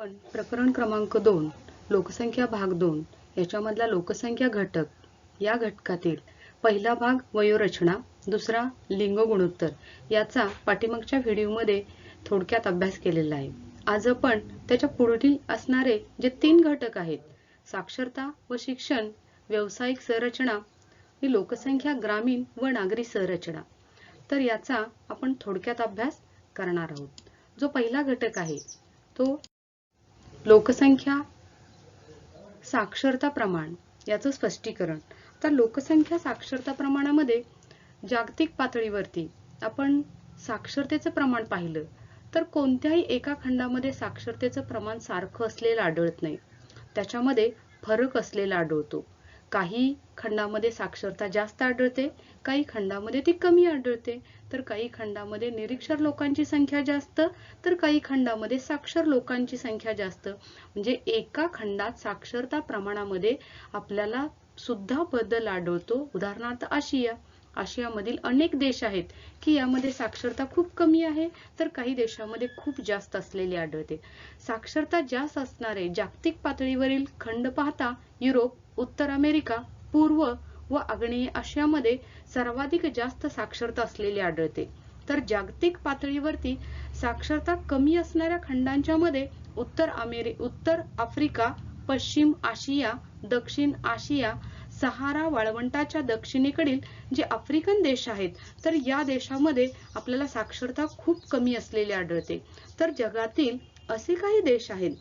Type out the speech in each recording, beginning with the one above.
आपण प्रकरण क्रमांक 2 लोकसंख्या भाग 2 याच्यामधला लोकसंख्या घटक या घटकातील पहिला भाग वयोरचना, दुसरा लिंग गुणोत्तर याचा पाठीमागच्या व्हिडिओमध्ये थोडक्यात अभ्यास केलेला आहे। आज आपण त्याच्या पुढील असणारे जे 3 घटक आहेत साक्षरता व शिक्षण, व्यावसायिक संरचना आणि लोकसंख्या ग्रामीण व नागरी संरचना तर याचा आपण थोडक्यात अभ्यास करणार आहोत। जो पहिला घटक आहे तो लोकसंख्या साक्षरता प्रमाण याचं स्पष्टीकरण। तर लोकसंख्या साक्षरता प्रमाणामध्ये जागतिक पातळीवरती आपण साक्षरतेचं प्रमाण पाहिलं तर कोणत्याही एका खंडामध्ये साक्षरतेचं प्रमाण सारखं असलेलं आढळत नाही, त्याच्यामध्ये फरक असलेला आढळतो। काही खंडामध्ये साक्षरता जास्त आढळते, काही खंडामध्ये ती कमी आढळते, तर काही खंडामध्ये निरक्षर लोकांची संख्या जास्त तर काही खंडामध्ये साक्षर लोकांची संख्या जास्त। म्हणजे एका खंडात साक्षरता प्रमाणामध्ये आपल्याला सुद्धा बदल आढळतो। उदाहरणार्थ आशियामधील अनेक देश आहेत की यामध्ये साक्षरता खूप कमी आहे तर काही देशांमध्ये खूप जास्त असलेली आढळते। साक्षरता जास्त असणारे जागतिक पातळीवरील खंड पाहता युरोप, उत्तर अमेरिका, पूर्व व आग्नेय आशियामध्ये सर्वाधिक जास्त साक्षरता असलेली आढळते। तर जागतिक पातळीवरती साक्षरता कमी असणाऱ्या खंडांच्या मध्ये उत्तर आफ्रिका, पश्चिम आशिया, दक्षिण आशिया, सहारा वाळवंटाच्या दक्षिणेकडील जे आफ्रिकन देश आहेत तर या देशामध्ये आपल्याला साक्षरता खूप कमी असलेली आढळते। तर जगातील असे काही देश आहेत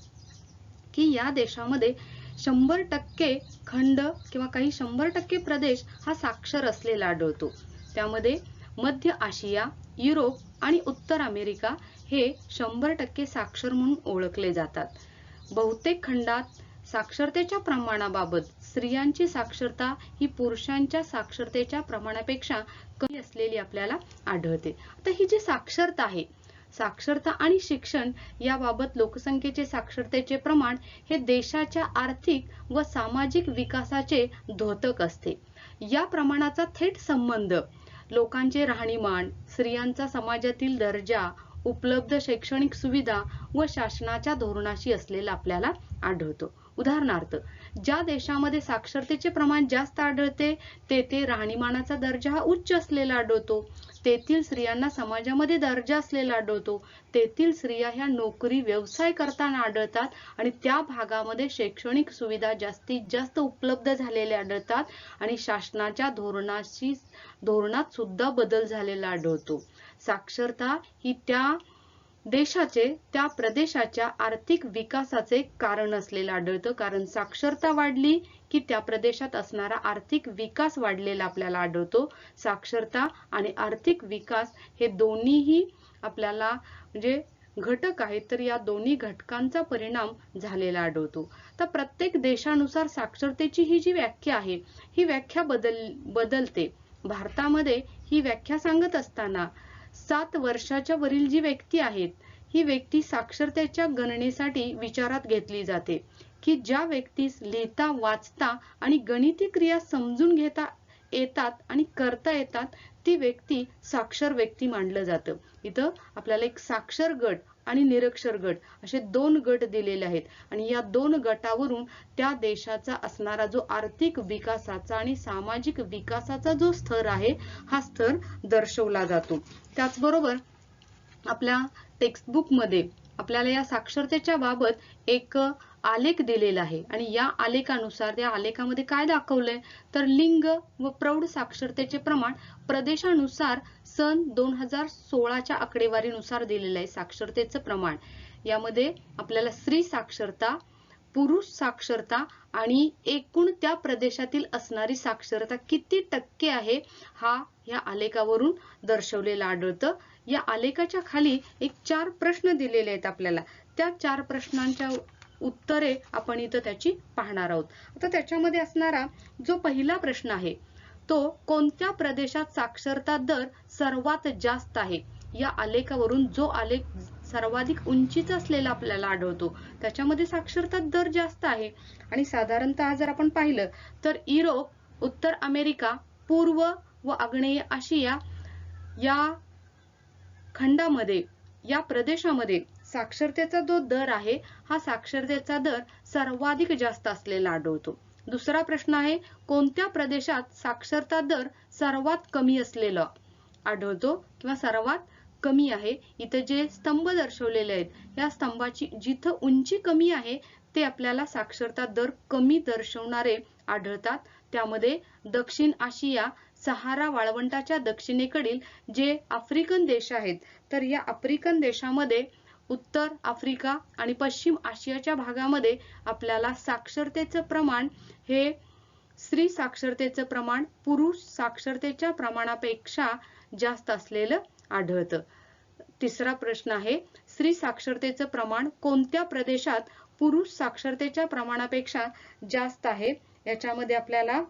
की या देशामध्ये 100% खंड किंवा काही 100% प्रदेश हा साक्षर असलेला आढळतो। त्यामध्ये मध्य आशिया, युरोप आणि उत्तर अमेरिका हे 100% साक्षर म्हणून ओळखले जातात। बहुतेक खंडात साक्षरतेच्या प्रमाणाबाबत स्त्रियांची साक्षरता ही पुरुषांच्या साक्षरतेच्या प्रमाणापेक्षा कमी असलेली आपल्याला आढळते। आता ही जी साक्षरता आहे, साक्षरता आणि शिक्षण याबाबत लोकसंख्येचे साक्षरतेचे प्रमाण हे देशाच्या आर्थिक व सामाजिक विकासाचे द्योतक असते। या प्रमाणाचा थेट संबंध लोकांचे राहणीमान, स्त्रियांचा समाजातील दर्जा, उपलब्ध शैक्षणिक सुविधा व शासनाच्या धोरणाशी असलेला आपल्याला आढळतो। उदाहरणार्थ ज्या देशामध्ये साक्षरतेचे प्रमाण जास्त आढळते तेथे राहणीमानाचा दर्जा हा उच्च असलेला आढळतो, तेथील स्त्रियांना समाजामध्ये दर्जा असलेला आढळतो, तेथील स्त्रिया ह्या नोकरी व्यवसाय करताना आढळतात आणि त्या भागामध्ये शैक्षणिक सुविधा जास्तीत जास्त उपलब्ध झालेल्या आढळतात आणि शासनाच्या धोरणात सुद्धा बदल झालेला आढळतो। साक्षरता ही त्या देशाचे, त्या प्रदेशाच्या आर्थिक विकासाचे कारण असलेलं आढळतं, कारण साक्षरता वाढली की त्या प्रदेशात असणारा आर्थिक विकास वाढलेला आपल्याला आढळतो। साक्षरता आणि आर्थिक विकास हे दोन्हीही आपल्याला म्हणजे घटक आहेत, तर या दोन्ही घटकांचा परिणाम झालेला आढळतो। तर प्रत्येक देशानुसार साक्षरतेची ही जी व्याख्या आहे ही व्याख्या बदलते। भारतामध्ये ही व्याख्या सांगत असताना 7 वर्षाच्या वरील जी व्यक्ती आहेत ही व्यक्ती साक्षरतेच्या गणनेसाठी विचारात घेतली जाते की ज्या व्यक्तीस लिहिता, वाचता आणि गणिती क्रिया समजून घेता येतात आणि करता येतात ती व्यक्ती साक्षर व्यक्ती मानलं जातं। इथं आपल्याला एक साक्षर गट आणि निरक्षर गट असे 2 गट दिलेले आहेत आणि या 2 गटावरून त्या देशाचा असणारा जो आर्थिक विकासाचा आणि सामाजिक विकासाचा जो स्तर आहे हा स्तर दर्शवला जातो। त्याचबरोबर आपल्या टेक्स्टबुक मध्ये आपल्याला या साक्षरतेच्या बाबत एक आलेख दिलेला आहे आणि या आलेखानुसार त्या आलेखामध्ये काय दाखवलंय तर लिंग व प्रौढ साक्षरतेचे प्रमाण प्रदेशानुसार सन 2016च्या आकडेवारीनुसार दिलेलं आहे साक्षरतेचं प्रमाण। यामध्ये आपल्याला स्त्री साक्षरता, पुरुष साक्षरता आणि एकूण त्या प्रदेशातील असणारी साक्षरता किती टक्के आहे हा या आलेखावरून दर्शवलेला आढळतं। या आलेखाच्या खाली एक 4 प्रश्न दिलेले आहेत आपल्याला, त्या 4 प्रश्नांच्या उत्तरे आपण इथं त्याची पाहणार आहोत। आता त्याच्यामध्ये असणारा जो पहिला प्रश्न आहे तो कोणत्या प्रदेशात साक्षरता दर सर्वात जास्त आहे, या आलेखावरून जो आलेख सर्वाधिक उंचीचा असलेला आपल्याला आढळतो त्याच्यामध्ये साक्षरता दर जास्त आहे। आणि साधारणतः जर आपण पाहिलं तर युरोप, उत्तर अमेरिका, पूर्व व आग्नेय आशिया या खंडामध्ये, या प्रदेशामध्ये साक्षरतेचा जो दर आहे हा साक्षरतेचा दर सर्वाधिक जास्त असलेला आढळतो. दुसरा प्रश्न आहे, कोणत्या प्रदेशात साक्षरता दर सर्वात कमी असलेला आढळतो किंवा सर्वात कमी आहे. इथे जे स्तंभ दर्शवलेले आहेत या स्तंभाची जिथं उंची कमी आहे ते आपल्याला साक्षरता दर कमी दर्शवणारे आढळतात. त्यामध्ये दक्षिण आशिया, सहारा वाळवंटाच्या दक्षिणेकडील जे आफ्रिकन देश आहेत, तर या आफ्रिकन देशामध्ये उत्तर आफ्रिका आणि पश्चिम आशियाच्या भागामध्ये आपल्याला साक्षरतेचं प्रमाण हे स्त्री साक्षरतेचं प्रमाण पुरुष साक्षरतेच्या प्रमाणापेक्षा जास्त असलेलं आढळतं. तिसरा प्रश्न आहे, स्त्री साक्षरतेचं प्रमाण कोणत्या प्रदेशात पुरुष साक्षरतेच्या प्रमाणापेक्षा जास्त आहे. याच्यामध्ये आपल्याला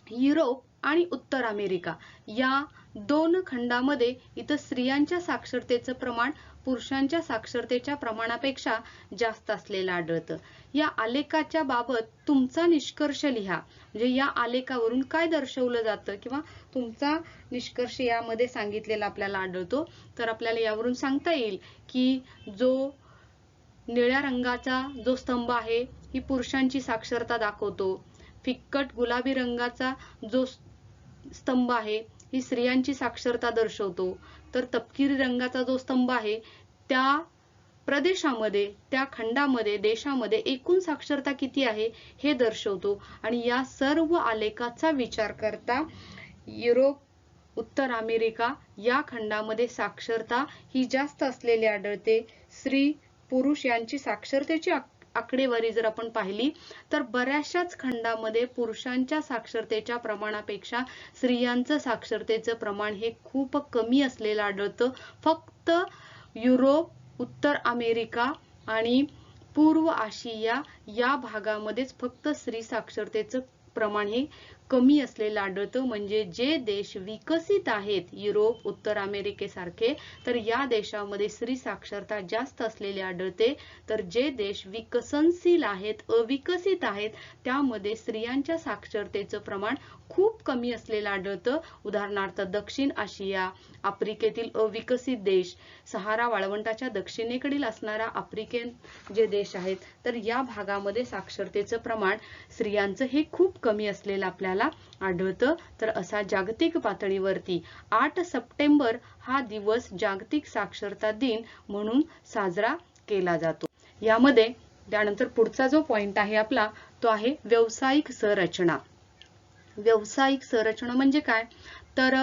युरोप आणि उत्तर अमेरिका या दोन खंडामध्ये इथं स्त्रियांच्या साक्षरतेचं प्रमाण पुरुषांच्या साक्षरतेच्या प्रमाणापेक्षा जास्त असलेलं आढळतं. या आलेखाच्या बाबत तुमचा निष्कर्ष लिहा. म्हणजे या आलेखावरून काय दर्शवलं जातं किंवा तुमचा निष्कर्ष यामध्ये सांगितलेला आपल्याला आढळतो. तर आपल्याला यावरून सांगता येईल की जो निळ्या रंगाचा जो स्तंभ आहे ही पुरुषांची साक्षरता दाखवतो. फिक्कट गुलाबी रंगाचा जो स्तंभ आहे ही स्त्रियांची साक्षरता दर्शवतो. तर तपकिरी रंगाचा जो स्तंभ आहे त्या प्रदेशामध्ये, त्या खंडामध्ये, देशामध्ये एकूण साक्षरता किती आहे हे दर्शवतो. आणि या सर्व आलेखाचा विचार करता युरोप, उत्तर अमेरिका या खंडामध्ये साक्षरता ही जास्त असलेली आढळते. स्त्री पुरुष यांची साक्षरतेची आकडेवारी जर आपण पाहिली तर बऱ्याचशाच खंडामध्ये पुरुषांच्या साक्षरतेच्या प्रमाणापेक्षा स्त्रियांचं साक्षरतेचं प्रमाण हे खूप कमी असलेलं आढळतं. फक्त युरोप, उत्तर अमेरिका आणि पूर्व आशिया या भागामध्येच फक्त स्त्री साक्षरतेचं प्रमाण हे कमी असलेलं आढळतं. म्हणजे जे देश विकसित आहेत, युरोप, उत्तर अमेरिकेसारखे, तर या देशामध्ये स्त्री साक्षरता जास्त असलेली आढळते. तर जे देश विकसनशील आहेत, अविकसित आहेत, त्यामध्ये स्त्रियांच्या साक्षरतेचं प्रमाण खूप कमी असलेलं आढळतं. उदाहरणार्थ दक्षिण आशिया, आफ्रिकेतील अविकसित देश, सहारा वाळवंटाच्या दक्षिणेकडील असणारा आफ्रिकन जे देश आहेत, तर या भागामध्ये साक्षरतेचं प्रमाण स्त्रियांचं हे खूप कमी असलेलं आपल्याला आढळतं. तर असा जागतिक पातळीवरती 8 सप्टेंबर हा दिवस जागतिक साक्षरता दिन म्हणून साजरा केला जातो. यामध्ये त्यानंतर पुढचा जो पॉइंट आहे आपला तो आहे व्यावसायिक संरचना. व्यावसायिक संरचना म्हणजे काय, तर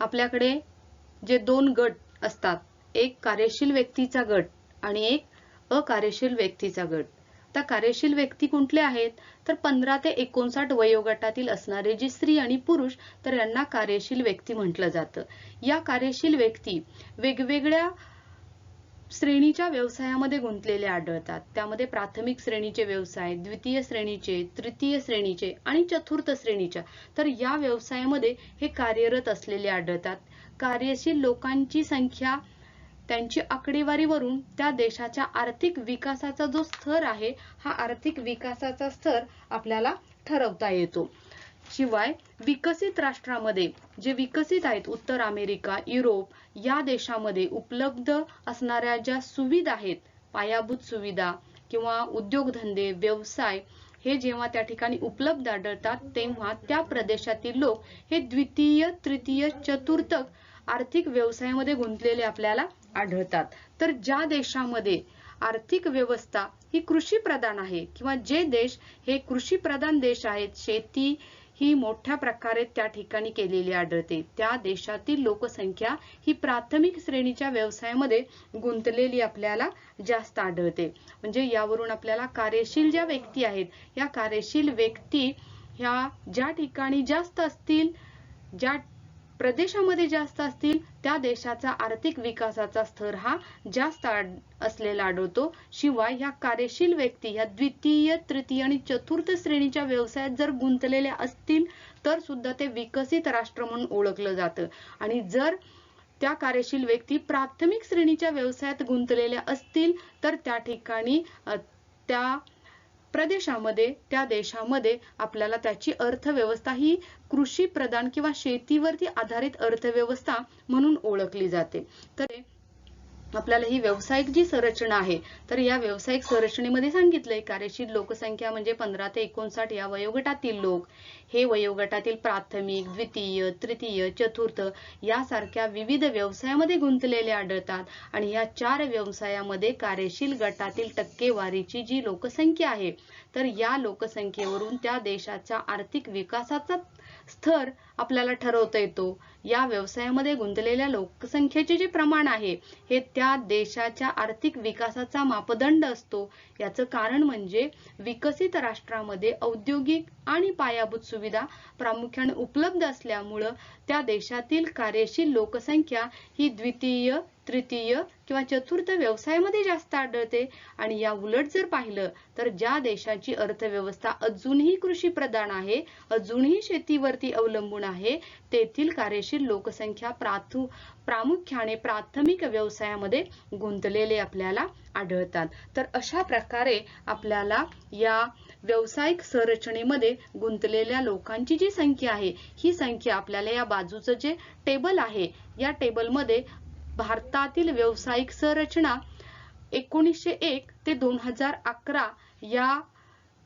आपल्याकडे जे दोन गट असतात, एक कार्यशील व्यक्तीचा गट आणि एक अकार्यशील व्यक्तीचा गट. आता कार्यशील व्यक्ती कुठले आहेत, तर 15 ते 59 वयोगटातील असणारे जे स्त्री आणि पुरुष, तर यांना कार्यशील व्यक्ती म्हटलं जातं. या कार्यशील व्यक्ती वेगवेगळ्या श्रेणीच्या व्यवसायामध्ये गुंतलेले आढळतात. त्यामध्ये प्राथमिक श्रेणीचे व्यवसाय, द्वितीय श्रेणीचे, तृतीय श्रेणीचे आणि चतुर्थ श्रेणीच्या, तर या व्यवसायामध्ये हे कार्यरत असलेले आढळतात. कार्यशील लोकांची संख्या त्यांची आकडेवारीवरून त्या देशाच्या आर्थिक विकासाचा जो स्तर आहे हा आर्थिक विकासाचा स्तर आपल्याला ठरवता येतो. शिवाय विकसित राष्ट्रामध्ये जे विकसित आहेत, उत्तर अमेरिका, युरोप या देशामध्ये उपलब्ध असणाऱ्या ज्या सुविधा आहेत, पायाभूत सुविधा किंवा उद्योगधंदे, व्यवसाय हे जेव्हा त्या ठिकाणी उपलब्ध आढळतात तेव्हा त्या प्रदेशातील लोक हे द्वितीय, तृतीय, चतुर्थ आर्थिक व्यवसायामध्ये गुंतलेले आपल्याला आढळतात. तर ज्या देशामध्ये आर्थिक व्यवस्था ही कृषी प्रधान आहे किंवा जे देश हे कृषी प्रधान देश आहेत, शेती ही मोठ्या प्रकारे त्या ठिकाणी केलेली आढळते, त्या देशातील लोकसंख्या ही प्राथमिक श्रेणीच्या व्यवसायामध्ये गुंतलेली आपल्याला जास्त आढळते. म्हणजे यावरून आपल्याला कार्यशील ज्या व्यक्ती आहेत, या कार्यशील व्यक्ती ह्या ज्या ठिकाणी जास्त असतील, ज्या प्रदेशामध्ये जास्त असतील, त्या देशाचा आर्थिक विकासाचा स्तर हा जास्त असलेला आढळतो. शिवाय ह्या कार्यशील व्यक्ती ह्या द्वितीय, तृतीय आणि चतुर्थ श्रेणीच्या व्यवसायात जर गुंतलेल्या असतील तर सुद्धा ते विकसित राष्ट्र म्हणून ओळखलं जातं. आणि जर त्या कार्यशील व्यक्ती प्राथमिक श्रेणीच्या व्यवसायात गुंतलेल्या असतील तर त्या ठिकाणी त्या प्रदेशामध्ये, त्या देशामध्ये आपल्याला त्याची अर्थव्यवस्था ही कृषी प्रधान किंवा शेतीवरती आधारित अर्थव्यवस्था म्हणून ओळखली जाते. तर आपल्याला ही व्यावसायिक जी संरचना आहे, तर या व्यावसायिक संरचनेमध्ये सांगितलंय कार्यशील लोकसंख्या म्हणजे 15 ते 59 या वयोगटातील लोक. हे वयोगटातील प्राथमिक, द्वितीय, तृतीय, चतुर्थ यासारख्या विविध व्यवसायामध्ये गुंतलेले आढळतात. आणि या 4 व्यवसायामध्ये कार्यशील गटातील टक्केवारीची जी लोकसंख्या आहे, तर या लोकसंख्येवरून त्या देशाच्या आर्थिक विकासाचा स्तर आपल्याला ठरवता येतो. या व्यवसायामध्ये गुंतलेल्या लोकसंख्येचे जे प्रमाण आहे, हे त्या देशाच्या आर्थिक विकासाचा मापदंड असतो. याचं कारण म्हणजे विकसित राष्ट्रामध्ये औद्योगिक आणि पायाभूत सुविधा प्रामुख्याने उपलब्ध असल्यामुळं त्या देशातील कार्यशील लोकसंख्या ही द्वितीय, तृतीय किंवा चतुर्थ व्यवसायामध्ये जास्त आढळते. आणि या उलट जर पाहिलं तर ज्या देशाची अर्थव्यवस्था अजूनही कृषी प्रधान आहे, अजूनही शेतीवरती अवलंबून आहे, तेथील कार्यशील लोकसंख्या प्रामुख्याने प्राथमिक व्यवसायामध्ये गुंतलेले आपल्याला आढळतात. तर अशा प्रकारे आपल्याला या व्यावसायिक संरचनेमध्ये गुंतलेल्या लोकांची जी संख्या आहे, ही संख्या आपल्याला या बाजूचं जे टेबल आहे, या टेबलमध्ये भारतातील व्यावसायिक संरचना 1901 ते 2011 या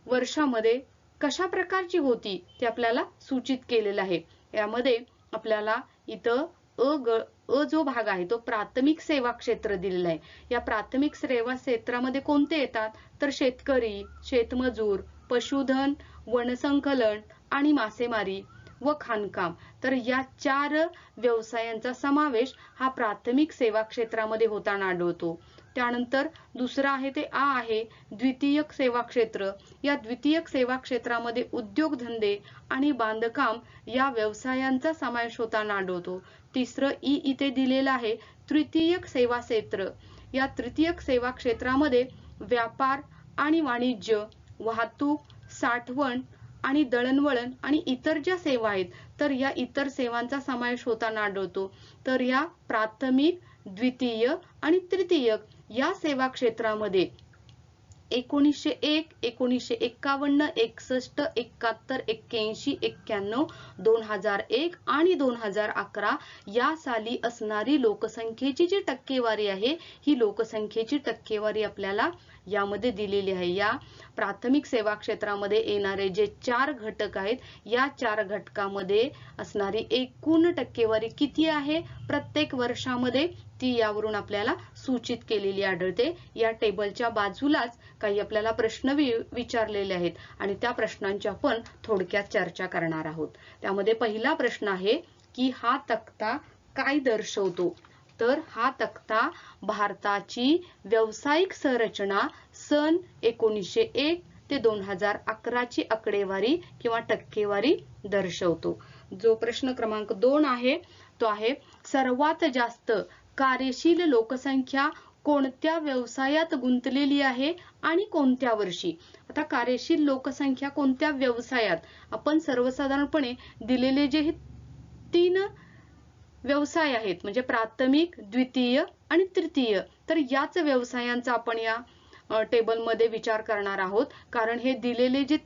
वर्षामध्ये कशा प्रकारची होती ते आपल्याला सूचित केलेलं आहे. यामध्ये आपल्याला इथं अ जो भाग आहे तो प्राथमिक सेवा क्षेत्र दिलेला आहे. या प्राथमिक सेवा क्षेत्रामध्ये कोणते येतात, तर शेतकरी, शेतमजूर, पशुधन, वनसंकलन आणि मासेमारी व खाणकाम. तर या 4 व्यवसायांचा समावेश हा प्राथमिक सेवा क्षेत्रामध्ये होताना आढळतो. त्यानंतर दुसरा आहे ते आ आहे द्वितीयक सेवा क्षेत्र. या द्वितीयक सेवा क्षेत्रामध्ये उद्योगधंदे आणि बांधकाम या व्यवसायांचा समावेश होताना आढळतो. तिसरं ई इथे दिलेलं आहे तृतीयक सेवा क्षेत्र. या तृतीयक सेवा क्षेत्रामध्ये व्यापार आणि वाणिज्य, वाहतूक, साठवण आणि दळणवळण आणि इतर ज्या सेवा आहेत, तर या इतर सेवांचा समावेश होताना आढळतो. तर या प्राथमिक, द्वितीय आणि तृतीयक या सेवा क्षेत्रामध्ये 1901, 1951, 61, 71, 81, 91, 2001 आणि 2011 या साली असणारी लोकसंख्येची जी टक्केवारी आहे, ही लोकसंख्येची टक्केवारी आपल्याला यामध्ये दिलेली आहे. या प्राथमिक सेवा क्षेत्रामध्ये येणारे जे 4 घटक आहेत, या 4 घटकामध्ये असणारी एकूण टक्केवारी किती आहे प्रत्येक वर्षामध्ये, ती यावरून आपल्याला सूचित केलेली आढळते. या टेबलच्या बाजूलाच काही आपल्याला प्रश्न विचारलेले आहेत आणि त्या प्रश्नांची आपण थोडक्यात चर्चा करणार आहोत. त्यामध्ये पहिला प्रश्न आहे की हा तक्ता काय दर्शवतो, तर हा तक्ता भारताची व्यावसायिक संरचना सन 1901 ते 2011 ची आकडेवारी किंवा टक्केवारी दर्शवतो. जो प्रश्न क्रमांक 2 आहे तो आहे सर्वात जास्त कार्यशील लोकसंख्या कोणत्या व्यवसायात गुंतलेली आहे आणि कोणत्या वर्षी. आता कार्यशील लोकसंख्या कोणत्या व्यवसायात, आपण सर्वसाधारणपणे दिलेले जे हे 3 व्यवसाय आहेत म्हणजे प्राथमिक, द्वितीय आणि तृतीय, तर याच व्यवसायांचा आपण या टेबलमध्ये विचार करणार आहोत. कारण हे दिलेले जे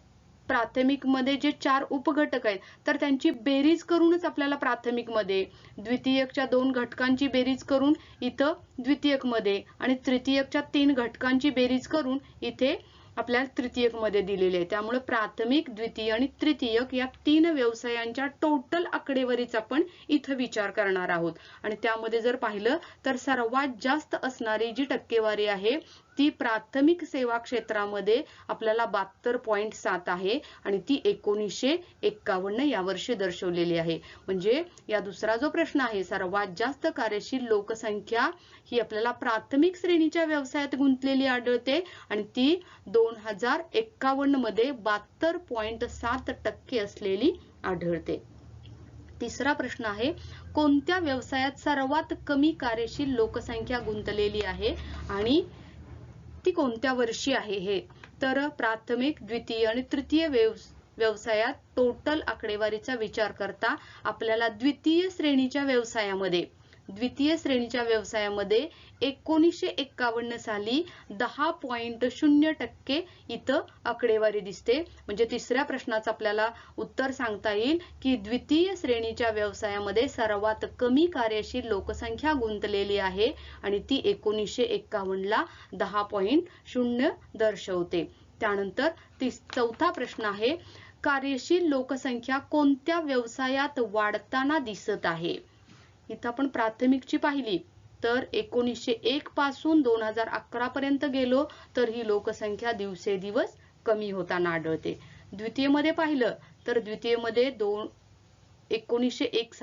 प्राथमिक मध्ये जे 4 उपघटक आहेत, तर त्यांची बेरीज करूनच आपल्याला प्राथमिक मध्ये, द्वितीयकच्या 2 घटकांची बेरीज करून इथं द्वितीयक मध्ये आणि तृतीयकच्या 3 घटकांची बेरीज करून इथे आपल्याला तृतीयक मध्ये दिलेले आहे. त्यामुळे प्राथमिक, द्वितीय आणि तृतीयक या 3 व्यवसायांच्या टोटल आकडेवारीचा आपण इथं विचार करणार आहोत. आणि त्यामध्ये जर पाहिलं तर सर्वात जास्त असणारी जी टक्केवारी आहे ती प्राथमिक सेवा क्षेत्रामध्ये आपल्याला 72.7 आहे आणि ती 1951 या वर्षी दर्शवलेली आहे. म्हणजे या दुसरा जो प्रश्न आहे, सर्वात जास्त कार्यशील लोकसंख्या ही आपल्याला प्राथमिक श्रेणीच्या व्यवसायात गुंतलेली आढळते आणि ती 2051 मध्ये 72.7% असलेली आढळते. तिसरा प्रश्न आहे कोणत्या व्यवसायात सर्वात कमी कार्यशील लोकसंख्या गुंतलेली आहे आणि ती कोणत्या वर्षी आहे हे. तर प्राथमिक, द्वितीय आणि तृतीय व्यवसायात टोटल आकडेवारीचा विचार करता आपल्याला द्वितीय श्रेणीच्या व्यवसायामध्ये द्वितीय श्रेणीच्या व्यवसायामध्ये 1951 साली 10.0% इथं आकडेवारी दिसते. म्हणजे तिसऱ्या प्रश्नाचं आपल्याला उत्तर सांगता येईल की द्वितीय श्रेणीच्या व्यवसायामध्ये सर्वात कमी कार्यशील लोकसंख्या गुंतलेली आहे आणि ती 1951 ला 10.0 दर्शवते. त्यानंतर चौथा प्रश्न आहे, कार्यशील लोकसंख्या कोणत्या व्यवसायात वाढताना दिसत आहे? इथं आपण प्राथमिकची पाहिली तर 1901 पासून 2011 पर्यंत गेलो तर ही लोकसंख्या दिवसेदिवस कमी होताना आढळते. द्वितीय मध्ये पाहिलं तर द्वितीय मध्ये 1901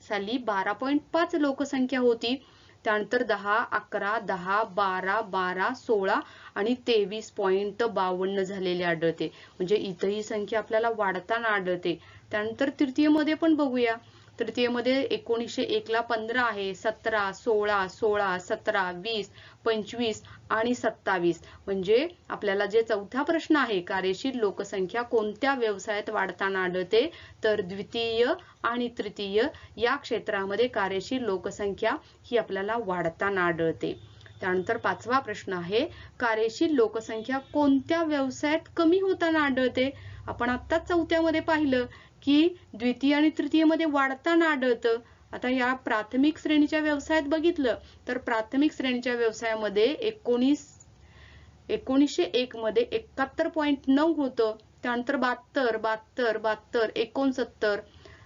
साली 12.5 लोकसंख्या होती. त्यानंतर 10, 11, 10, 12, 12, 16 आणि 23.52 झालेले आढळते. म्हणजे इथं ही संख्या आपल्याला वाढताना आढळते. त्यानंतर तृतीय मध्ये पण बघूया. तृतीयमध्ये 1901 ला 15 आहे, 17, 16, 16, 17, 20, 25 आणि 27. म्हणजे आपल्याला जे चौथा प्रश्न आहे, कार्यशील लोकसंख्या कोणत्या व्यवसायात वाढताना आढळते, तर द्वितीय आणि तृतीय या क्षेत्रामध्ये कार्यशील लोकसंख्या ही आपल्याला वाढताना आढळते. त्यानंतर पाचवा प्रश्न आहे, कार्यशील लोकसंख्या कोणत्या व्यवसायात कमी होताना आढळते? आपण आत्ताच चौथ्यामध्ये पाहिलं की द्वितीय आणि तृतीय मध्ये वाढताना आढळतं. आता या प्राथमिक श्रेणीच्या व्यवसायात बघितलं तर प्राथमिक श्रेणीच्या व्यवसायामध्ये 1901 मध्ये 71.9 होतं. त्यानंतर 72, 72, 72, 69,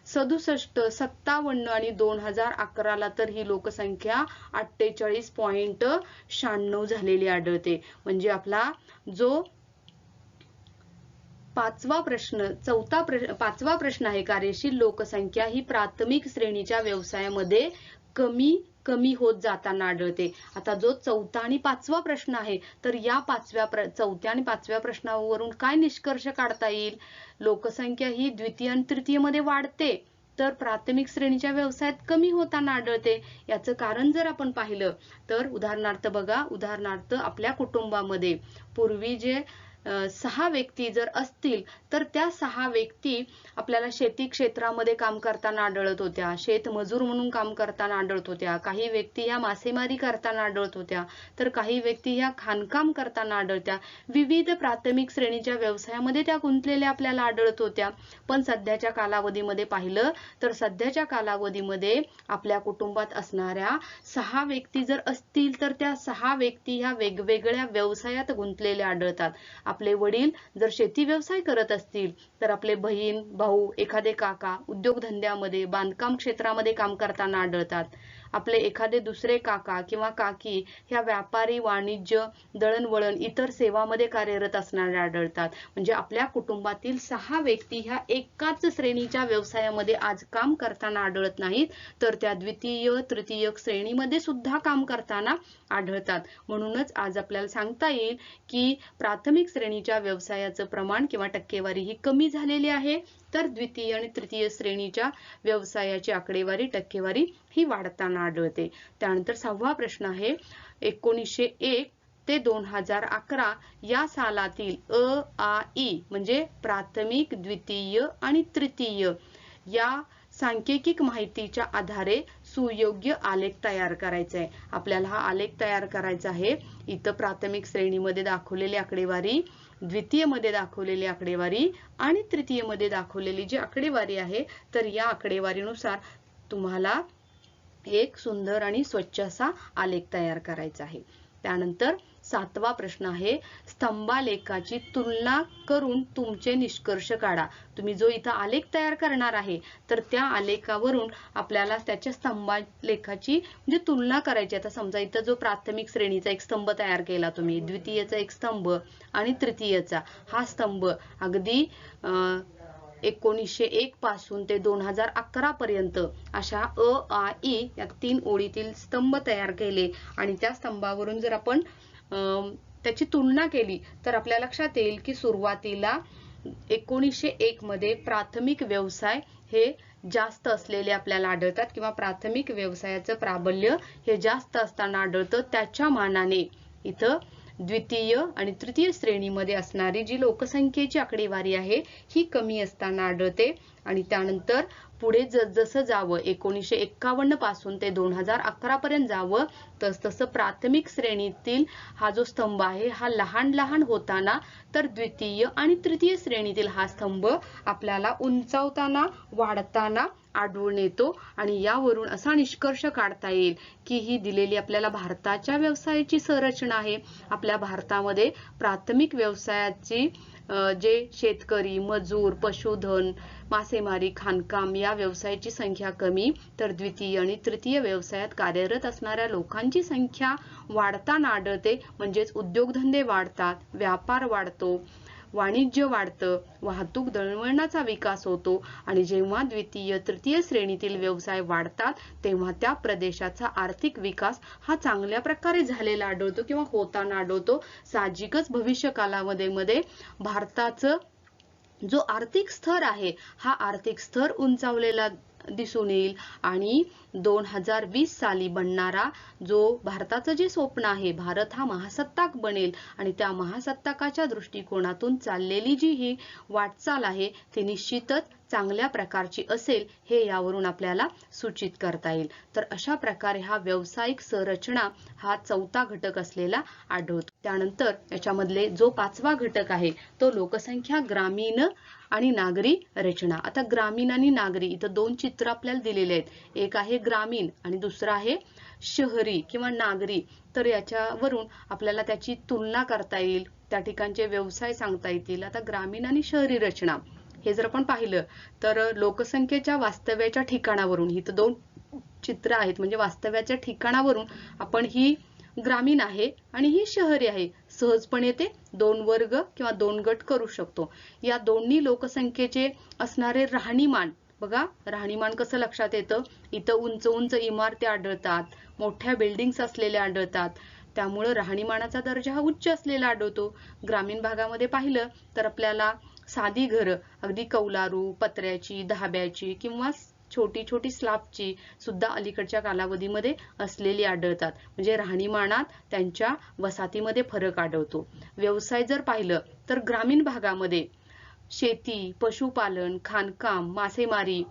67, 57 आणि 2011 ला तर ही लोकसंख्या 48.96 झालेली आढळते. म्हणजे आपला जो पाचवा प्रश्न आहे, कार्यशील लोकसंख्या ही प्राथमिक श्रेणीच्या व्यवसायामध्ये कमी होत जाताना आढळते. आता जो चौथा आणि पाचवा प्रश्न आहे तर या चौथ्या आणि पाचव्या प्रश्नावरून काय निष्कर्ष काढता येईल? लोकसंख्या ही द्वितीय आणि तृतीय मध्ये वाढते तर प्राथमिक श्रेणीच्या व्यवसायात कमी होताना आढळते. याचं कारण जर आपण पाहिलं तर उदाहरणार्थ बघा, उदाहरणार्थ आपल्या कुटुंबामध्ये पूर्वी जे 6 व्यक्ती जर असतील तर त्या 6 व्यक्ती आपल्याला शेती क्षेत्रामध्ये काम करताना आढळत होत्या, शेतमजूर म्हणून काम करताना आढळत होत्या. काही व्यक्ती ह्या मासेमारी करताना आढळत होत्या, तर काही व्यक्ती ह्या खाणकाम करताना आढळत्या. विविध प्राथमिक श्रेणीच्या व्यवसायामध्ये त्या गुंतलेल्या आपल्याला आढळत होत्या. पण सध्याच्या कालावधीमध्ये पाहिलं तर सध्याच्या कालावधीमध्ये आपल्या कुटुंबात असणाऱ्या 6 व्यक्ती जर असतील तर त्या 6 व्यक्ती ह्या वेगवेगळ्या व्यवसायात गुंतलेल्या आढळतात. आपले वडील जर शेती व्यवसाय करत असतील तर आपले बहीण भाऊ एखादे काका उद्योगधंद्यामध्ये बांधकाम क्षेत्रामध्ये काम करताना आढळतात. आपले एखादे दुसरे काका किंवा काकी ह्या व्यापारी वाणिज्य दळणवळण इतर सेवामध्ये कार्यरत असणारे आढळतात. म्हणजे आपल्या कुटुंबातील 6 व्यक्ती ह्या एकाच श्रेणीच्या व्यवसायामध्ये आज काम करताना आढळत नाहीत तर त्या द्वितीय तृतीय श्रेणीमध्ये सुद्धा काम करताना आढळतात. म्हणूनच आज आपल्याला सांगता येईल की प्राथमिक श्रेणीच्या व्यवसायाचं प्रमाण किंवा टक्केवारी ही कमी झालेली आहे तर द्वितीय आणि तृतीय श्रेणीच्या व्यवसायाची आकडेवारी टक्केवारी ही वाढताना आढळते. त्यानंतर 6वा प्रश्न आहे, 1901 ते 2011 या सालातील अ-आ-इ म्हणजे प्राथमिक द्वितीय आणि तृतीय या सांख्यिकी माहितीच्या आधारे सुयोग्य आलेख तयार करायचा आहे. आपल्याला हा आलेख तयार करायचा आहे. इथं प्राथमिक श्रेणीमध्ये दाखवलेली आकडेवारी, द्वितीय मध्ये दाखवलेली आकडेवारी आणि तृतीय मध्ये दाखवलेली जी आकडेवारी आहे तर या आकडेवारीनुसार तुम्हाला एक सुंदर आणि स्वच्छ असा आलेख तयार करायचा आहे. त्यानंतर 7वा प्रश्न आहे, स्तंभालेखाची तुलना करून तुमचे निष्कर्ष काढा. तुम्ही जो इथं आलेख तयार करणार आहे तर त्या आलेखावरून आपल्याला त्याच्या स्तंभालेखाची म्हणजे तुलना करायची. आता समजा इथं जो प्राथमिक श्रेणीचा एक स्तंभ तयार केला तुम्ही, द्वितीयचा एक स्तंभ आणि तृतीयचा हा स्तंभ अगदी 1901 पासून ते 2011 पर्यंत अशा अ-आ-इ या 3 ओळीतील स्तंभ तयार केले आणि त्या स्तंभावरून जर आपण त्याची तुलना केली तर आपल्या लक्षात येईल की सुरुवातीला 1901 मध्ये प्राथमिक व्यवसाय हे जास्त असलेले आपल्याला आढळतात किंवा प्राथमिक व्यवसायाचं प्राबल्य हे जास्त असताना आढळतं. त्याच्या मानाने इथं द्वितीय आणि तृतीय श्रेणीमध्ये असणारी जी लोकसंख्येची आकडेवारी आहे ही कमी असताना आढळते. आणि त्यानंतर पुढे जसं जावं 1951 पासून ते 2011 पर्यंत जावं तसतसं प्राथमिक श्रेणीतील हा जो स्तंभ आहे हा लहान लहान होताना तर द्वितीय आणि तृतीय श्रेणीतील हा स्तंभ आपल्याला उंचावताना वाढताना आढळून येतो आणि यावरून असा निष्कर्ष काढता येईल की ही दिलेली आपल्याला भारताच्या व्यवसायाची संरचना आहे. आपल्या भारतामध्ये प्राथमिक व्यवसायाची जे शेतकरी, मजूर, पशुधन, मासेमारी, खाणकाम या व्यवसायाची संख्या कमी तर द्वितीय आणि तृतीय व्यवसायात कार्यरत असणाऱ्या लोकांची संख्या वाढताना आढळते. म्हणजेच उद्योगधंदे वाढतात, व्यापार वाढतो, वाणिज्य वाढतं, वाहतूक दळणवळणाचा विकास होतो आणि जेव्हा द्वितीय तृतीय श्रेणीतील व्यवसाय वाढतात तेव्हा त्या प्रदेशाचा आर्थिक विकास हा चांगल्या प्रकारे झालेला आढळतो किंवा होताना आढळतो. साहजिकच भविष्य कालावधीमध्ये भारताचं जो आर्थिक स्तर आहे हा आर्थिक स्तर उंचावलेला दिसून येईल आणि 2020 साली बनणारा जो भारताचं जे स्वप्न आहे भारत हा महासत्ताक बनेल आणि त्या महासत्ताकाच्या दृष्टिकोनातून चाललेली जी ही वाटचाल आहे ती निश्चितच चांगल्या प्रकारची असेल हे यावरून आपल्याला सूचित करता येईल. तर अशा प्रकारे हा व्यावसायिक संरचना हा चौथा घटक असलेला आढळतो. त्यानंतर याच्यामधले जो पाचवा घटक आहे तो लोकसंख्या, ग्रामीण आणि नागरी रचना. आता ग्रामीण आणि नागरी इथं दोन चित्र आपल्याला दिलेले आहेत. एक आहे ग्रामीण आणि दुसरं आहे शहरी किंवा नागरी. तर याच्यावरून आपल्याला त्याची तुलना करता येईल, त्या ठिकाणचे व्यवसाय सांगता येतील. आता ग्रामीण आणि शहरी रचना हे जर आपण पाहिलं तर लोकसंख्येच्या वास्तव्याच्या ठिकाणावरून ही तर दोन चित्र आहेत म्हणजे वास्तव्याच्या ठिकाणावरून आपण ही ग्रामीण आहे आणि ही शहरी आहे सहजपणे ते दोन वर्ग किंवा दोन गट करू शकतो. या दोन्ही लोकसंख्येचे असणारे राहणीमान बघा, राहणीमान कसं लक्षात येतं, इथं उंच उंच इमारती आढळतात, मोठ्या बिल्डिंग्स असलेल्या आढळतात, त्यामुळे राहणीमानाचा दर्जा हा उच्च असलेला आढळतो. ग्रामीण भागामध्ये पाहिलं तर आपल्याला साधी घरं अगदी कौलारू, पत्र्याची, धाब्याची किंवा छोटी छोटी स्लॅबची सुद्धा अलीकडच्या कालावधीमध्ये असलेली आढळतात. म्हणजे राहणीमानात त्यांच्या वसाहतीमध्ये फरक आढळतो. व्यवसाय जर पाहिलं तर ग्रामीण भागामध्ये शेती, पशुपालन, खाणकाम, मासेमारी,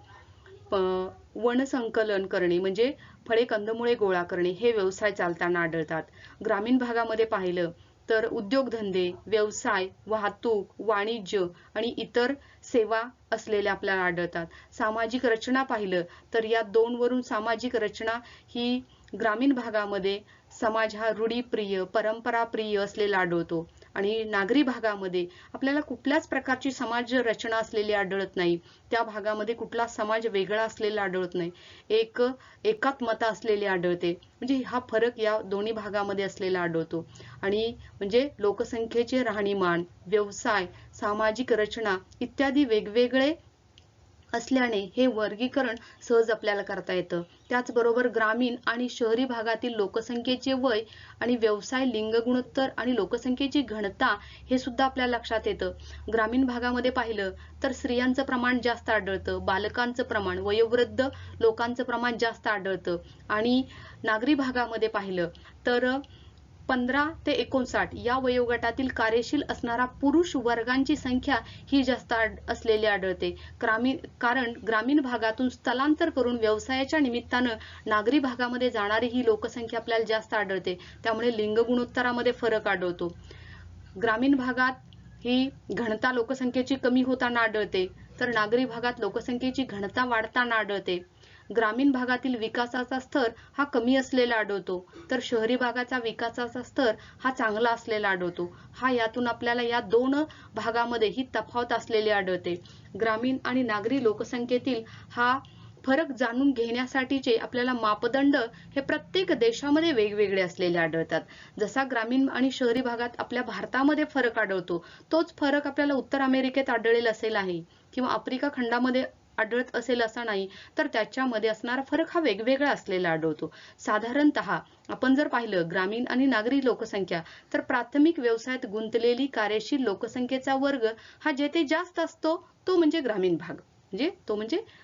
वनसंकलन करणे म्हणजे फळे कंदमुळे गोळा करणे हे व्यवसाय चालताना आढळतात. ग्रामीण भागामध्ये पाहिलं तर उद्योगधंदे, व्यवसाय, वाहतूक, वाणिज्य आणि इतर सेवा असलेल्या आपल्याला आढळतात. सामाजिक रचना पाहिलं तर या दोन वरून सामाजिक रचना ही ग्रामीण भागामध्ये समाज हा रूढीप्रिय, परंपराप्रिय असलेला आढळतो आणि नागरी भागामध्ये आपल्याला कुठल्याच प्रकारची समाज रचना असलेली आढळत नाही. त्या भागामध्ये कुठला समाज वेगळा असलेला आढळत नाही, एकात्मता असलेली आढळते. म्हणजे हा फरक या दोन्ही भागामध्ये असलेला आढळतो. आणि म्हणजे लोकसंख्येचे राहणीमान, व्यवसाय, सामाजिक रचना इत्यादी वेगवेगळे असल्याने हे वर्गीकरण सहज आपल्याला करता येतं. त्याचबरोबर ग्रामीण आणि शहरी भागातील लोकसंख्येचे वय आणि व्यवसाय, लिंग गुणोत्तर आणि लोकसंख्येची घनता हे सुद्धा आपल्याला लक्षात येतं. ग्रामीण भागामध्ये पाहिलं तर स्त्रियांचं प्रमाण जास्त आढळतं, बालकांचं प्रमाण, वयोवृद्ध लोकांचं प्रमाण जास्त आढळतं आणि नागरी भागामध्ये पाहिलं तर 15 ते 59 या वयोगटातील कार्यशील असणारा पुरुष वर्गांची संख्या ही जास्त असलेली आढळते. कारण ग्रामीण भागातून स्थलांतर करून व्यवसायाच्या निमित्तानं नागरी भागामध्ये जाणारी ही लोकसंख्या आपल्याला जास्त आढळते. त्यामुळे लिंग गुणोत्तरामध्ये फरक आढळतो. ग्रामीण भागात ही घनता लोकसंख्येची कमी होताना आढळते तर नागरी भागात लोकसंख्येची घनता वाढताना आढळते. ग्रामीण भागातील विकासाचा स्तर हा कमी असलेला आढळतो तर शहरी भागाचा विकासाचा स्तर हा चांगला असलेला आढळतो. हा यातून आपल्याला या दोन भागामध्ये ही तफावत असलेली आढळते. ग्रामीण आणि नागरी लोकसंख्येतील हा फरक जाणून घेण्यासाठीचे आपल्याला मापदंड हे प्रत्येक देशामध्ये वेगवेगळे असलेले आढळतात. जसा ग्रामीण आणि शहरी भागात आपल्या भारतामध्ये फरक आढळतो तोच फरक आपल्याला उत्तर अमेरिकेत आढळेल असेल आहे किंवा आफ्रिका खंडामध्ये आढळत असेल असा नाही, तर त्याच्यामध्ये असणारा फरक हा वेगवेगळा असलेला आढळतो. साधारणतः आपण जर पाहिलं ग्रामीण आणि नागरी लोकसंख्या तर प्राथमिक व्यवसायात गुंतलेली कार्यशील लोकसंख्येचा वर्ग हा जेथे जास्त असतो तो म्हणजे ग्रामीण भाग,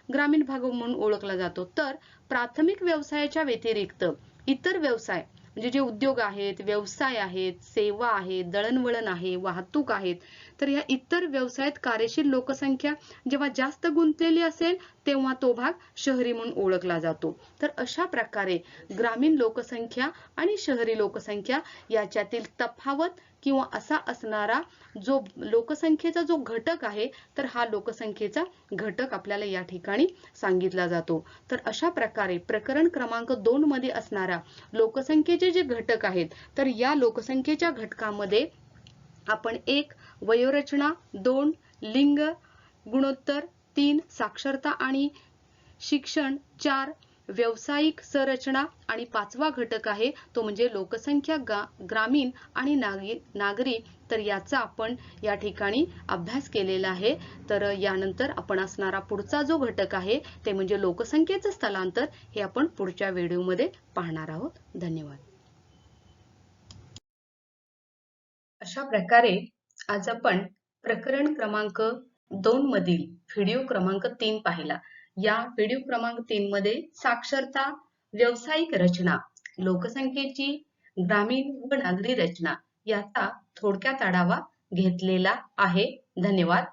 ग्रामीण भाग म्हणून ओळखला जातो. तर प्राथमिक व्यवसायाच्या व्यतिरिक्त इतर व्यवसाय म्हणजे जे उद्योग आहेत, व्यवसाय आहेत, सेवा आहेत, दळणवळण आहे, वाहतूक आहेत, तर या इतर व्यवसायात कार्यशील लोकसंख्या जेव्हा जास्त गुंतलेली असेल तेव्हा तो भाग शहरी म्हणून ओळखला जातो. तर अशा प्रकारे ग्रामीण लोकसंख्या आणि शहरी लोकसंख्या याच्यातील तफावत किंवा असा असणारा जो लोकसंख्येचा जो घटक आहे, तर हा लोकसंख्येचा घटक आपल्याला या ठिकाणी सांगितला जातो. तर अशा प्रकारे प्रकरण क्रमांक 2 मध्ये असणाऱ्या लोकसंख्येचे जे घटक आहेत, तर या लोकसंख्येच्या घटकामध्ये आपण 1 वयोरचना, 2 लिंग गुणोत्तर, 3 साक्षरता आणि शिक्षण, 4 व्यावसायिक संरचना आणि 5वा घटक आहे तो म्हणजे लोकसंख्या ग्रामीण आणि नागरी. तर याचा आपण या ठिकाणी अभ्यास केलेला आहे. तर यानंतर आपण असणारा पुढचा जो घटक आहे ते म्हणजे लोकसंख्येचं स्थलांतर हे आपण पुढच्या व्हिडिओमध्ये पाहणार आहोत. धन्यवाद. अशा प्रकारे आज आपण प्रकरण क्रमांक 2 मधील व्हिडिओ क्रमांक 3 पाहिला. या व्हिडिओ क्रमांक 3 मध्ये साक्षरता, व्यावसायिक रचना, लोकसंख्येची ग्रामीण व नागरी रचना याचा थोडक्यात आढावा घेतलेला आहे. धन्यवाद.